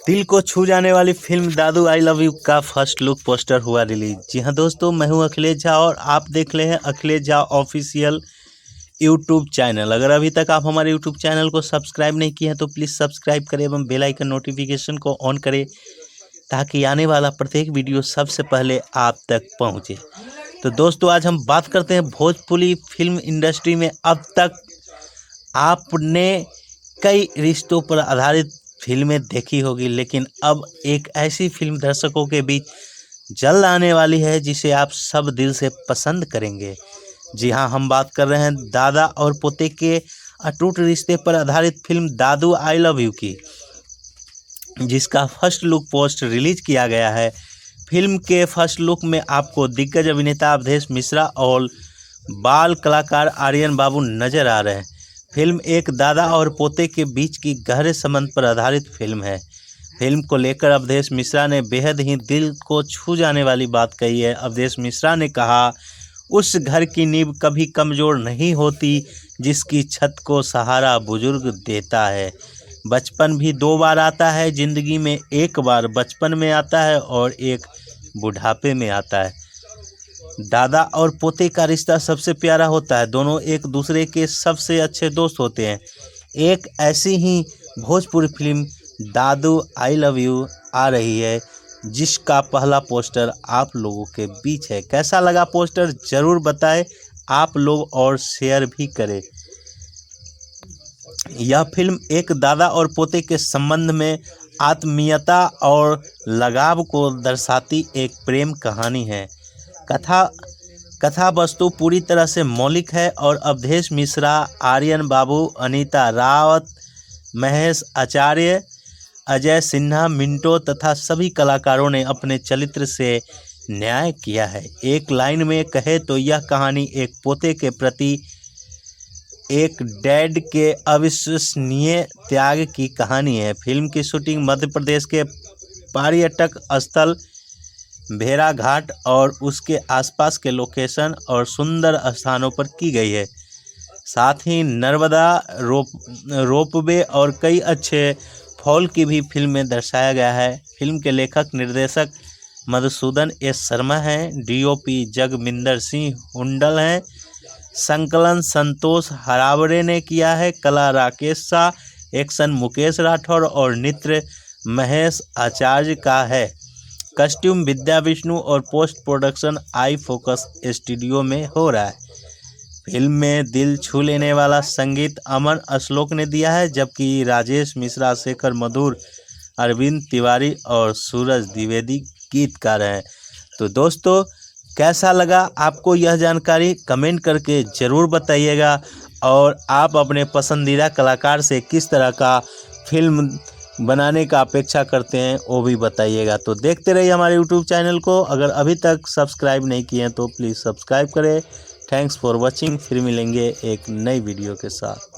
दिल को छू जाने वाली film Dadu I love you का फर्स्ट लुक पोस्टर हुआ रिलीज। जी हाँ दोस्तों, मैं हूं अखिलेश झा और आप देख रहे हैं Akhilesh Jha official YouTube channel. अगर अभी तक आप हमारे यूट्यूब चैनल को सब्सक्राइब नहीं किए हैं तो प्लीज़ सब्सक्राइब करें एवं बेल आइकन नोटिफिकेशन को ऑन करें ताकि आने वाला प्रत्येक वीडियो सबसे पहले आप तक पहुँचे। तो दोस्तों, आज हम बात करते हैं भोजपुरी फिल्म इंडस्ट्री में अब तक आपने कई रिश्तों पर आधारित फिल्में देखी होगी, लेकिन अब एक ऐसी फिल्म दर्शकों के बीच जल्द आने वाली है जिसे आप सब दिल से पसंद करेंगे। जी हाँ, हम बात कर रहे हैं दादा और पोते के अटूट रिश्ते पर आधारित film Dadu I love you की, जिसका फर्स्ट लुक पोस्ट रिलीज किया गया है। फिल्म के फर्स्ट लुक में आपको दिग्गज अभिनेता अवधेश मिश्रा और बाल कलाकार आर्यन बाबू नजर आ रहे हैं। फिल्म एक दादा और पोते के बीच की गहरे संबंध पर आधारित फिल्म है। फिल्म को लेकर अवधेश मिश्रा ने बेहद ही दिल को छू जाने वाली बात कही है। अवधेश मिश्रा ने कहा, उस घर की नींव कभी कमज़ोर नहीं होती जिसकी छत को सहारा बुजुर्ग देता है। बचपन भी दो बार आता है ज़िंदगी में, एक बार बचपन में आता है और एक बुढ़ापे में आता है। दादा और पोते का रिश्ता सबसे प्यारा होता है, दोनों एक दूसरे के सबसे अच्छे दोस्त होते हैं। एक ऐसी ही Bhojpuri film Dadu I love you आ रही है जिसका पहला पोस्टर आप लोगों के बीच है। कैसा लगा पोस्टर ज़रूर बताएं आप लोग और शेयर भी करें। यह फिल्म एक दादा और पोते के संबंध में आत्मीयता और लगाव को दर्शाती एक प्रेम कहानी है। कथा वस्तु पूरी तरह से मौलिक है और अवधेश मिश्रा, आर्यन बाबू, अनीता रावत, महेश आचार्य, अजय सिन्हा, मिंटो तथा सभी कलाकारों ने अपने चरित्र से न्याय किया है। एक लाइन में कहे तो यह कहानी एक पोते के प्रति एक डैड के अविश्वसनीय त्याग की कहानी है। फिल्म की शूटिंग मध्य प्रदेश के पर्यटक स्थल भेड़ाघाट और उसके आसपास के लोकेशन और सुंदर स्थानों पर की गई है। साथ ही नर्मदा रोपवे और कई अच्छे फॉल की भी फिल्म में दर्शाया गया है। फिल्म के लेखक निर्देशक मधुसूदन एस शर्मा हैं, डीओपी जगमिंदर सिंह हुंडल हैं, संकलन संतोष हरावरे ने किया है, कला राकेश शाह, एक्शन मुकेश राठौर और नृत्य महेश आचार्य का है। कस्ट्यूम विद्या विष्णु और post production I focus studio में हो रहा है। फिल्म में दिल छू लेने वाला संगीत अमन अशोक ने दिया है, जबकि राजेश मिश्रा, शेखर मधुर, अरविंद तिवारी और सूरज द्विवेदी गीतकार हैं। तो दोस्तों, कैसा लगा आपको यह जानकारी कमेंट करके ज़रूर बताइएगा और आप अपने पसंदीदा कलाकार से किस तरह का फिल्म बनाने का अपेक्षा करते हैं वो भी बताइएगा। तो देखते रहिए हमारे यूट्यूब चैनल को। अगर अभी तक सब्सक्राइब नहीं किए हैं तो प्लीज़ सब्सक्राइब करें। Thanks for watching. फिर मिलेंगे एक नई वीडियो के साथ।